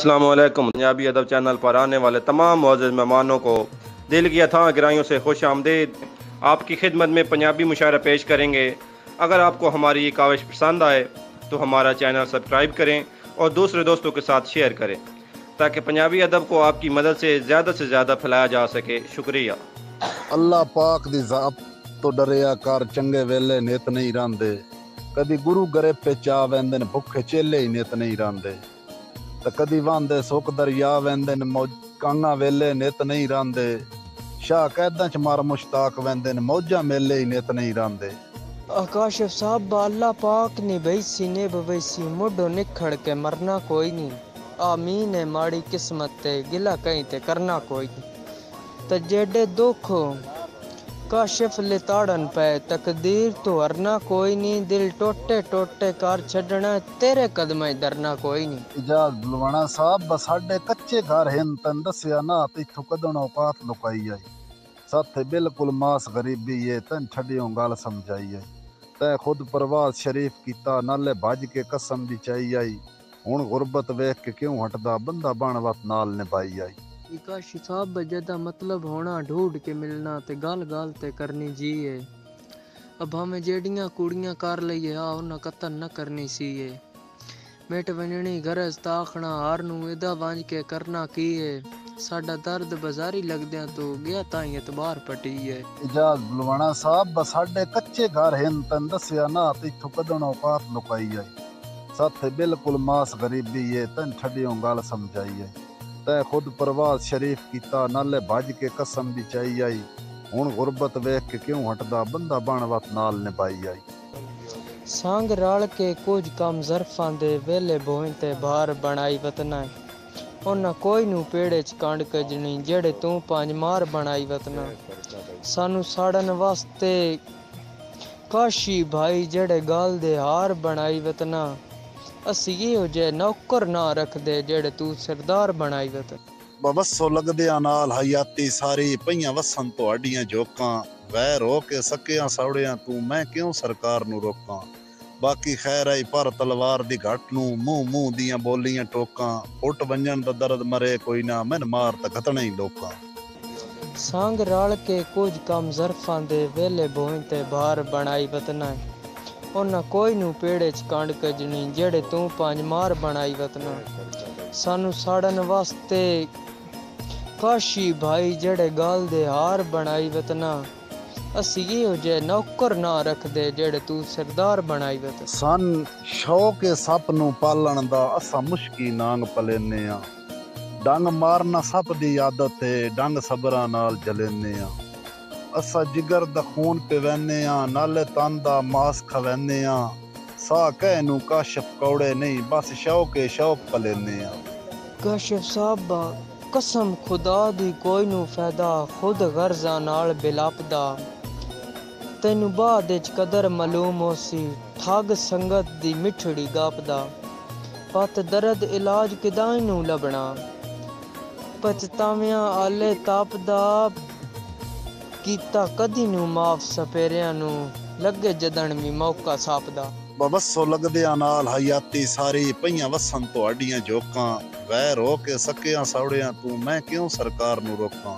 अस्सलाम वालेकुम। पंजाबी अदब चैनल पर आने वाले तमाम मुअज़्ज़ज़ मेहमानों को दिल की अथाह गहराइयों से खुश आमदीद। आपकी खिदमत में पंजाबी मुशायरा पेश करेंगे। अगर आपको हमारी ये काविश पसंद आए तो हमारा चैनल सब्सक्राइब करें और दूसरे दोस्तों के साथ शेयर करें ताकि पंजाबी अदब को आपकी मदद से ज़्यादा फैलाया जा सके। शुक्रिया। अल्लाह पाक दी ज़ात तो डरिया कर, चंगे वेले नित नहीं रहिंदे। कदी गुरु गरे पे चा वेंदे ने, भुखे चेले ही नित नहीं रहिंदे। ते कदी वांदे सुख दरिया वेंदे ने, कांगा वेले नित नहीं रहिंदे। शाह कैदां च मार मुश्ताक वेंदे ने, मौजा मेले ही नित नहीं रहिंदे। आकाश साहब अल्लाह पाक ने बैसी ने बवैसी मुडो निखड़ के मरना कोई नहीं। आमीन है माड़ी किस्मत ते गिला कहीं ते करना कोई नहीं। ते जेडे दुख काशिफ ले ताड़न पे तकदीर तो हरना कोई नहीं। दिल टोटे टोटे कर छड़ना तेरे कदम डरना कोई नहीं। इजाज बुलवाना साहब बस साडे कच्चे घर हैं, तन दसिया ना ते इथों कदन औकात लुकाई आई। साथे बिल्कुल मास गरीबी है, तन छड़ियों गल समझाई आई। तै खुद परवाज शरीफ कीता, नाले भज के कसम भी चाई आई। हुण गुरबत वेख के क्यों हटदा, बंदा बन वत नाल निभाई आई। काशी साहब जदा मतलब होना ढूंढ के मिलना ते गल गल ते करनी जी है। अब हमें जेड़ियां कुड़ियां कर लईए आ उन्हां कतन न करनी सी है। मिट वंजनी गरज ताखना हार नू इदा वंज के करना की है। साडा दर्द बाजारी लगदियां तो गया ताई एतबार पटी है। इजाज बुलवाना साहब बस साडे कच्चे घर हैं, तन दसिया ना ते इथों कदन औकात लुकाई आई। साथे बिल्कुल मास गरीबी है, तन छड़ियों गल समझाई आई। तै खुद परवाज शरीफ कीता, नाले भज के कसम भी चाई आई। हुण गुरबत वेख के क्यों हटदा, बंदा बन वत नाल निभाई आई। संग रल के कुछ कम ज़रफां दे वेले बोहें ते बाहर बनाई वतना है। उन्हां कोई नू पेड़े च कंड कजनी जेड़े तू पंज मार बनाई वतना। सानू साड़न वास्ते काशी भाई जेड़े गाल दे हार बनाई वतना। असी ये जे नौकर ना रख दे जेड़े तू सरदार बनाई वत। बवस्सो लगदियां नाल हयाती सारी, पईयां वसन तुहाडियां जोकां। वैर हो के सकियां सौड़ियां तू, मैं क्यों सरकार नू रोकां। बाकी खैर आई पर तलवार दी घट नू, मूंह मूंह दियां बोलियां टोकां। फुट वंजन दा दर्द मरे कोई ना, मैन मार तां घतने ही लोकां। संग रल के कुछ कम ज़रफां दे वेले बोहें ते बाहर बनाई वतना है। उन्हां कोई नू पेड़े च कंड कजनी जेड़े तू पंज मार बनाई वतना। सानू साड़न वास्ते काशी भाई जेड़े गाल दे हार बनाई वतना। असी ये जे नौकर ना रख दे जेड़े तू सरदार बनाई वत। सन शौक सप नू पालण दा असां मुश्की नांग पलेने आ। डंग मारना सप दी आदत है, डंग सबरां नाल जलेने आ। असां जिगर दा खून पिवैने आ, नाले तन दा मास खवैने आ। साह कह नू काशिफ कौड़े नहीं, बस शौक पलेने आ। काशिफ साहब कसम खुदा दी कोई नू फायदा, खुद गर्जा नाल बिलपदा। तैनू बाद विच कदर मालूम होसी, ठग संगत दी मिठड़ी गपदा। पत दर्द इलाज किदाई नू लभना, पछतावियां आले तापदा। कीता कदी नू माफ सपेरियां नू, लगे जदन भी मौका सापदा। बवस्सो लगदियां नाल हयाती सारी, पईयां वसन तुहाडियां जोकां। वैर हो के सकियां सौड़ियां तू, मैं क्यों सरकार नू रोकां।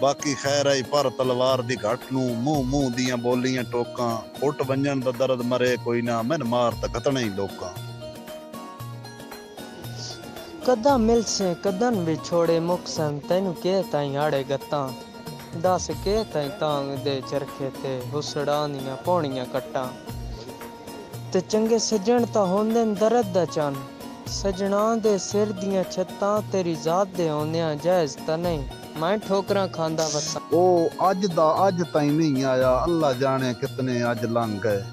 बाकी खैर आई पर तलवार दी घट नू, मूंह मूंह दियां बोलियां टोकां। फुट वंजन दा दर्द मरे कोई ना, मैन मार तां घतने ही लोकां। कदा मिलसे कदन विछोड़े मुकसन, तैनू के ताईं आड़े गत्तां। दस के ताईं तांग दे चरखे ते हुसड़ां दियां पौणियां कट्टां। ते चंगे सज्जण तां होंदे न दर्द दा चन, सजणां दे सिर दियां छत्तां तेरी जात दे होंदियां जायज़ तां नहीं। मैं ठोकरां खांदा वसां। ओ अज ताईं नहीं आया, अल्लाह जाने कितने अज लंघ गए।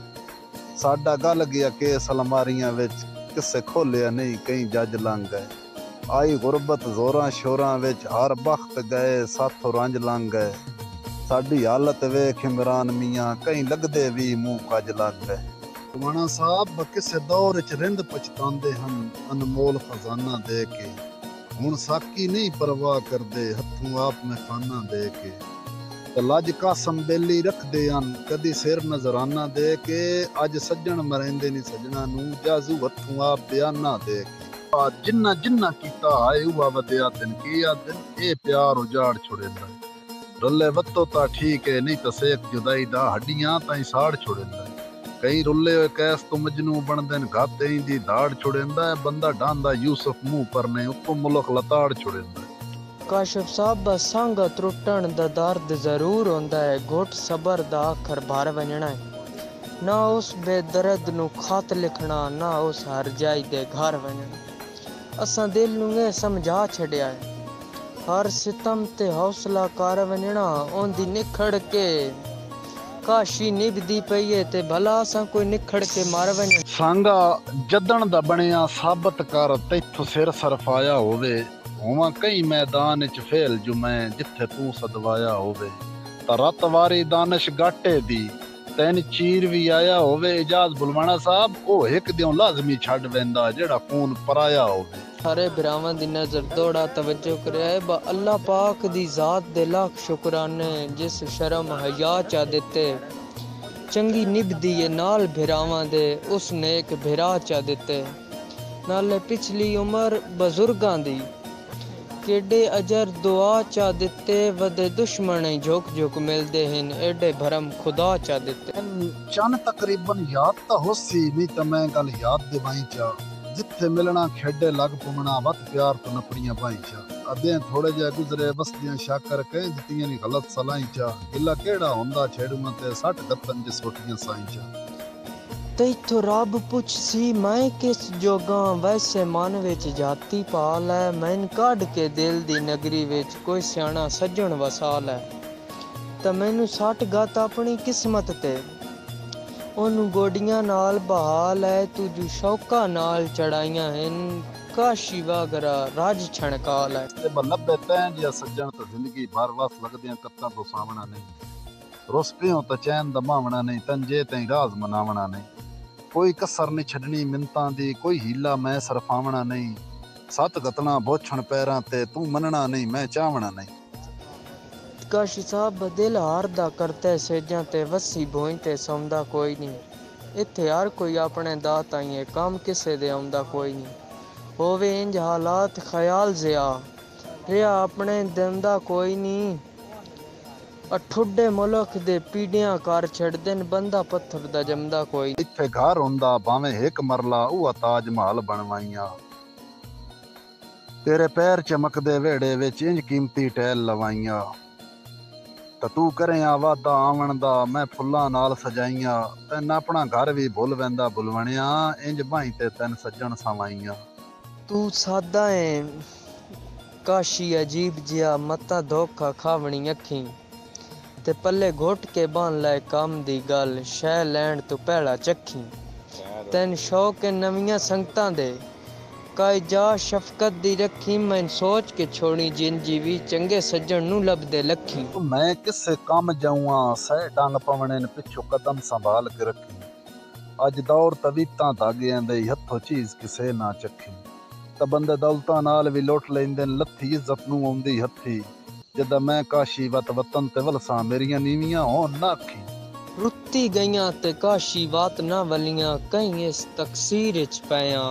साडा गल गया केस अलमारियां विच, किसे खोलिया नहीं कई जज लंघ गए। आई गुरबत जोरां शोरां विच, हर बख्त गए साथों रंज लंघ गए। साडी हालत वेख इमरान मियां, कई लगदे भी मूंह कज लग गए। राणा साहब किसे दौर च रिंद पछतांदे हन, अनमोल खजाना दे के। हुण साकी नहीं परवाह करदे, हथों आप में खाना दे के। लज कासम बेली रखदे हन, कदी सिर नजराना दे के। अज सज्जण मरेंदे नी सजना नू, जाजू हथों आप बयाना दे के। जिन्ना जिन्ना कीता ता हाय हुआ वधिया दिन की दिन ए प्यार उजाड़ छुड़ेंदा रुल्ले वत्तो ता ठीक है नहीं तो सेक जुदाई दा हड्डियां ताई साड़ छुड़ेंदा कई रुल्ले कैस तो मजनू बनदे घाते दी दाड़ छुड़ेंदा बंदा डांदा यूसुफ मुंह पर ने उत्तो मुल्क लताड़ छुड़ेंदा काशिफ साहब संग त्रुटण दा दर्द जरूर होंदा है घुट सबर दा अखर भर वञणा है ना उस बेदर्द नु खत लिखना ना उस हर जाई दे घर वञणा असां दिल नु ये समझा छड़िया है हर सितम ते हौसला कर वञणा ओंदी निखड़ के काशी निभदी पई है ते भला असां कोई निखड़ के मार वञ सांगा जदन दा बणिया साबित कर तैथों सिर सरफाया होवे होवां कई मैदान च फेल जो मैं जिथे तू सदवाया होवे ता रत वारी दानिश गाटे दी तैन चीर भी आया होवे इजाज बुलवाना साहब ओ एक दियों लाजमी छड़ वेंदा जेड़ा खून पराया होवे सारे भरावां दी नजर दौड़ा तवज्जो करे बा अल्लाह पाक दी जात दे लाख शुक्राने जिस शर्म हया चा दिते चंगी निभदी है नाल भरावां दे उस नेक भरा चा दिते नाले पिछली उम्र बुजुर्गां दी केडे अजर दुआ चा दिते वदे दुश्मन झोक झोक मिलदे हन एडे भरम खुदा चा दिते चन तकरीबन याद ता होसी नहीं तो मैं गल याद दिवाई चा जिथे मिलना खेडे लग पुमना वत प्यार तो नपड़ियां पाई चा अदे थोड़े जे गुजरे बसदियां शाकर कह दित्तियां नी गलत सलाई चा गिला केड़ा हुंदा छेड़ूं ते 60 गत्तन जे सोटियां साई चा तैथों रब पुछ सी मैं किस जोगा वैसे मन विच जाती पाल है मैन कढ़ के दिल दी नगरी विच कोई सियाना सज्जन वसाल है ते मैनू सट गत अपनी किस्मत ते ओनू गोडियां नाल बहाल है तू जो शौका नाल चढ़ाइयां हन काशी वागरा राज छणकाल है ते बल्लभे तैन जिया सज्जन तो जिंदगी भर वस लगदियां कत्तां तो सावना नहीं रुस पियो तो चैन दमावना नहीं तंजे तई राज मनावना नहीं कोई कसर नहीं छड़नी मिन्तां दी कोई हीला मैं सरफावना नहीं सत गतना बोछण पैरां ते तू मनना नहीं मैं चावना नहीं काशी साहब दिल हारदा करते सेजां ते वसी भोई ते सौंदा कोई नहीं इत्थे हर कोई अपने दात आईए काम किसे दे आउंदा कोई नहीं होवे इंज हालात ख्याल जिया रिया अपने दिंदा कोई नहीं ठुड्डे मुल्क दे पीड़ियां कर छड़दे बंदा पत्थर दा जमदा कोई इत्थे घर हुंदा भावें एक मरला उह ताज महल बनवाइयां तेरे पैर चमकदे वेड़े विच इंज कीमती टैल लवाइयां तां तू करें वादा आवन दा मैं फुल्लां नाल सजाइयां तैन अपना घर भी भुल वेंदा बुलवणिया इंज भाई ते तैन सज्जन सवाइयां तू सादा है काशी अजीब जिया मता धोखा खावणी अखी ते पल्ले घुट के बान लाए काम दी गल शह लैण तो पहला चखी तैन शौक नवियां संगतां दे काई जा शफकत दी रखी मैं सोच के छोड़ी जिन जीवी चंगे सज्जन नू लभदे लखी मैं किसे काम जाऊं सह डंग पवणे ने पिछो कदम संभाल के रखी अज दौर तवीतां धागियां दे हथों चीज किसे ना चखी त बंदे दौलतां नाल भी लोट लैंदे लथी इज्जत नू आउंदी हथी जदा मैं काशी वत वतन ते वलसा मेरियां नीवियां होन ना अखी रुत्ती गईयां ते काशी वात ना वलियां कई इस तकसीर च पया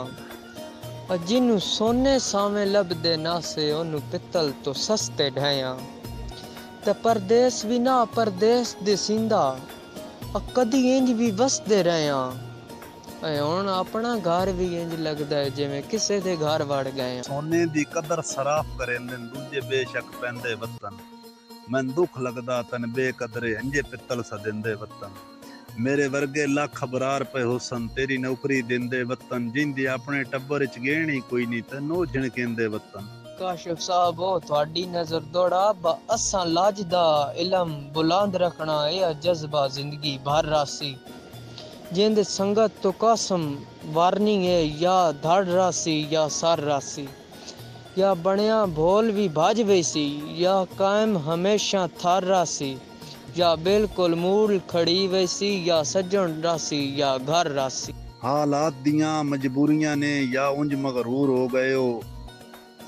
जिन्नू सोने सावें लभदे नासे ओनू पित्तल तो सस्ते ढाया ते परदेस भी ना परदेस दे सिंदा कदी इंज भी वसदे रहिया हुण अपना घर भी इंज लगदा है जिवें किसे दे घर वड़ गए सोने दी कदर सराफ करेंदे दूजे बेशक पैंदे वतन मैन दुख लगदा तन बेकदरे अंजे पित्तल सदेंदे वतन मेरे वर्गे लख बरार पे हुसन तेरी नौकरी देंदे वतन जिंदी अपने टब्बर च गेणी कोई नहीं तैनू झिणकेंदे वतन काशिफ साहब थोड़ी नजर दौड़ा असां लाजदा इलम बुलंद रखना ए जज्बा जिंदगी भर रासी जिंद संगत तो कसम वारनी है या धड़ रासी या सर रासी या बनिया भोल भी भाज वैसी या कायम हमेशा थार रासी या बिल्कुल मूल खड़ी वैसी या सज्जन रासी या घर रासी हालात दियां मजबूरियां ने या उंज मगरूर हो गए हो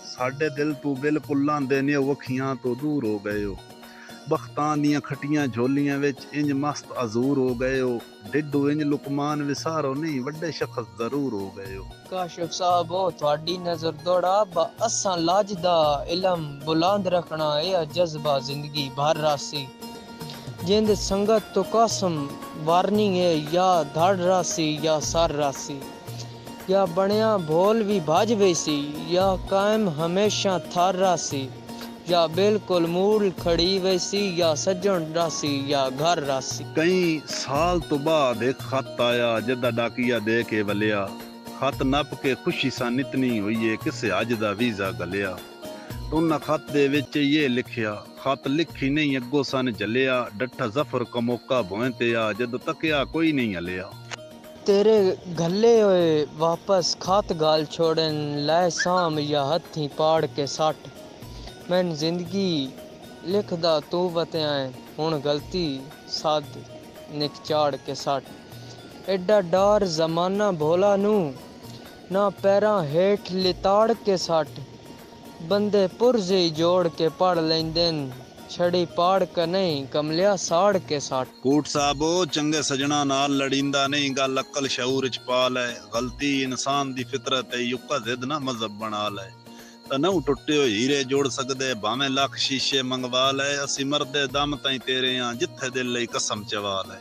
साडे दिल तू बिल्कुल लांदे ने वखियां तो दूर हो गए हो ਬਖਤਾਂ ਦੀਆਂ ਖੱਟੀਆਂ ਝੋਲੀਆਂ ਵਿੱਚ ਇੰਜ ਮਸਤ ਅਜ਼ੂਰ ਹੋ ਗਏ ਹੋ, ਡਿੱਡੂ ਇੰਜ ਲੁਕਮਾਨ ਵਿਸਾਰੋ ਨਹੀਂ ਵੱਡੇ ਸ਼ਖਸ ਜ਼ਰੂਰ ਹੋ ਗਏ ਹੋ। ਕਾਸ਼ਿਫ ਸਾਹਿਬ ਉਹ ਤੁਹਾਡੀ ਨਜ਼ਰ ਦੌੜਾ ਅਸਾਂ ਲਾਜ ਦਾ ਇਲਮ ਬੁਲੰਦ ਰੱਖਣਾ ਇਹ ਜਜ਼ਬਾ ਜ਼ਿੰਦਗੀ ਭਰ ਰਾਸੀ ਜਿੰਦ ਸੰਗਤ ਤੋਂ ਕਾਸਮ ਵਾਰਨਿੰਗ ਹੈ या धड़ रासी या सर रासी या बनिया भोल भी भज वैसी या कायम हमेशा थार रासी या बिल्कुल मूल खड़ी वैसी या सज्जन रासी या घर रासी। कई साल तो बाद एक खत आया जदा डाकिया दे के वलिया खत नप के खुशी सा नितनी हुई है किसे अज दा वीजा गलिया तो उन्हें खत दे विच ये लिखिया खत लिखी नहीं अगो सन जलिया डठा जफर का मौका भों ते आ जद तकिया कोई नहीं हलिया तेरे गले होए वापस खात गाल छोड़न लाए साम या हथी पाड़ के सट मैन जिंदगी लिखदा तू वत्याए हुण गलती साध निक चाड़ के सट एडा डर जमाना भोला नू ना पैरां हेठ लिताड़ के सट बंदे पुरजे जोड़ के पढ़ लेंदन छड़ी पाड़ का नहीं कमलिया साड़ के साठ। कोट साहबो चंगे सजना नाल लड़ींदा नहीं गल अकल शऊर च पा लै गलती इंसान दी फितरत है युका जिद ना मजहब बना लै तनऊ टुटे होए हीरे जोड़ सकदे भावें लख शीशे मंगवा लै असी मरदे दम ताई तेरे आ जिथे दिल लई कसम चवा लै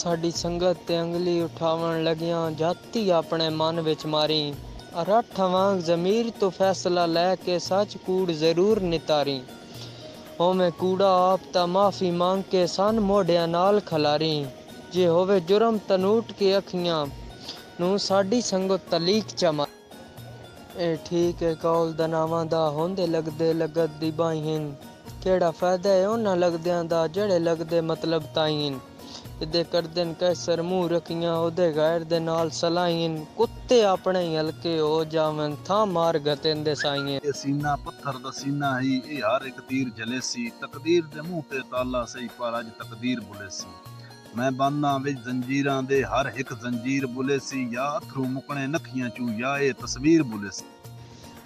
साडी संगत ते अंगली उठावन लगियां जाती अपने मन विच मारी अरठ वांग जमीर तो फैसला लैके सच कूड़ जरूर नितारी होवे कूड़ा आप ता माफी मांग के सन मोढ़िया नाल खलारी जे होवे जुर्म तनूट के अखियां नू साडी संगत तलीक चमा ए ठीक है कौल दनावां दा होंदे लगदे लगत दी बाहिन केड़ा फायदा है उन्हां लगदियां दा जेड़े लगदे मतलब ताईन इदे करदन कैसर मुंह रखियां ओदे गैर दे नाल सलाइन कुत्ते अपने ही हलके हो जावन था मार गतेंदे साईं ए सीना पत्थर दा सीना ही ए हर एक तीर जलेसी तकदीर दे मुंह ते ताला सही पर अज तकदीर बुलेसी मैं बांदा विच जंजीरां दे हर एक जंजीर बुलेसी या अथरू मुकणे नखियां चू या ए तस्वीर बुलेसी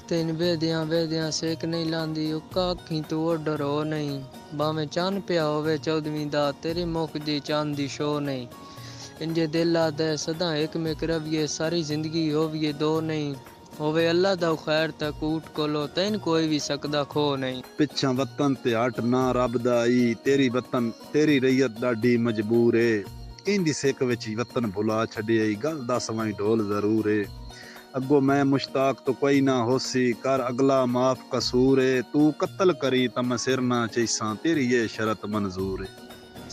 तेन वेदियां सेक नहीं लांदी उक्का अखी तू डर हो नहीं भावें चन पिया होवे 14वीं दा तेरी मुख दी चांद दी शो नहीं इंजे दिल आदे सदा एक में रविए सारी जिंदगी होविए दो नहीं होवे अल्लाह दा खैर ता कूट कोलो तैन कोई भी सकदा खो नहीं पिछा वतन ते हट ना रब दा आई तेरी वतन तेरी रैयत डाडी मजबूर है इंदी सेक विच वतन भुला छड़े आई गल दस वई ढोल जरूर है अगो मैं मुश्ताक तो कोई ना होसी कर अगला माफ कसूर है तू कत्ल करी तम सिर ना चैसा तेरी ये शरत मंजूर है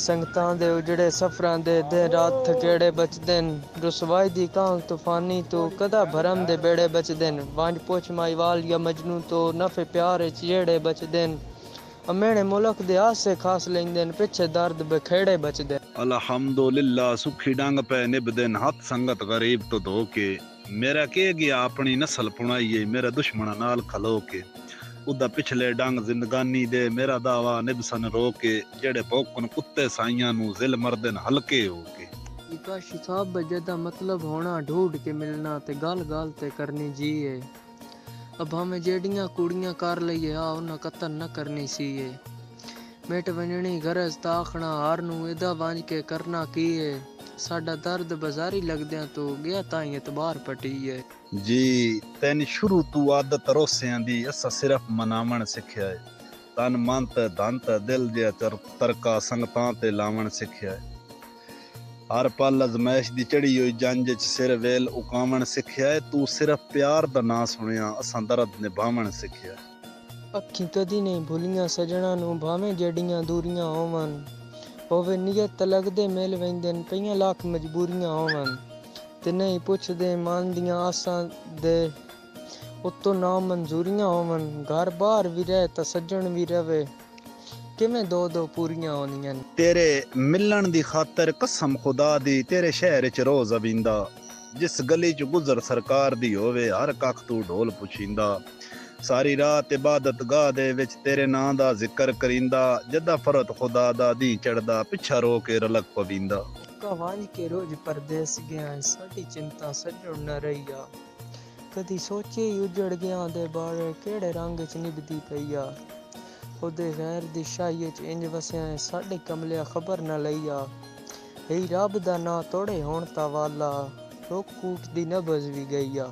संगतां दे उजड़े सफरां दे दिन रात थकेड़े बचदन रुसवाई दी कांग तूफानी तो कदा भरम दे बेड़े बचदन वांज पोछ माईवाल या मजनू तो नफे प्यार चेड़े बचदन अमेने मुल्क दे आसे खास लेंदन पिछे दर्द बखेड़े बचदन अल्हम्दुलिल्लाह सुखी डांग पे निभदन हाथ संगत गरीब तो धो के मेरा के गया अपनी नस्ल पुणाइए मेरा दुश्मन नाल खलो के उदा पिछले डंग जिंदगानी दे मेरा दावा निबसन रोके जेड़े भौकन कुत्ते साइयां नू जिल मरदन हल्के होके काशी साहब जदा मतलब होना ढूंढ के मिलना ते गल गल ते करनी जी है अब हमें जेड़ियां कुड़ियां कर लईए आ उन्हां कतन न करनी सी है मिट वंजनी गरज ताखना हार नू इदा वंज के करना की है साडा दर्द बाजारी लगदियां तो गया ताई एतबार पटी है जी तैन शुरू तू आदत रोसियां दी असा सिर्फ मनावण सिखया है तन मन ते धन ते दिल जे तरका संगतां ते लावण सिखया है हर पल अजमैश दी चढ़ी होई जंज च सिर वेल उकावण सिखया है तू सिर्फ प्यार दा ना सुनिया असा दर्द निभावण सिखया है अखी कदी नहीं भुलियां सजना नू भावें जड़ियां दूरियां होवन होवे नीयत लगदे मिल वेंदन पईयां लाख मजबूरियां होवन ते नहीं पुछदे मन दियां आसां दे उतो ना मंजूरियां होवन घर बाहर भी रहे ता सज्जन भी रवे किवें दो दो पूरियां होनियां तेरे मिलन दी खातर कसम खुदा दी तेरे शहर च रोज अविंदा जिस गली च गुजर सरकार दी होवे हर कख तू ढोल पुछींदा सारी रात इबादत गाह दे विच तेरे नां दा जिक्र करिंदा जदा फरत खुदा दा दी चढ़दा पिछा रो के रलक पविंदा कवांज के रोज परदेस गया साडी चिंता सजड़ न रहीया कदी सोचे ही उजड़ गया दे बारे केड़े रंग च निभदी पईया ਉਹਦੇ ਗੈਰ ਦੀ ਸ਼ਾਹੀ 'ਚ ਇੰਜ ਵਸਿਆ ਸਾਡੇ ਕਮਲਿਆ ਖਬਰ ਨਾ ਲਈਆ ਹਈ ਰੱਬ ਦਾ ਨਾਂ ਤੋੜੇ ਹੋਣ ਤਾਂ ਵਾਲਾ ਰੋਕ ਕੂਟ ਦੀ ਨਬਜ਼ ਵੀ ਗਈ ਆ।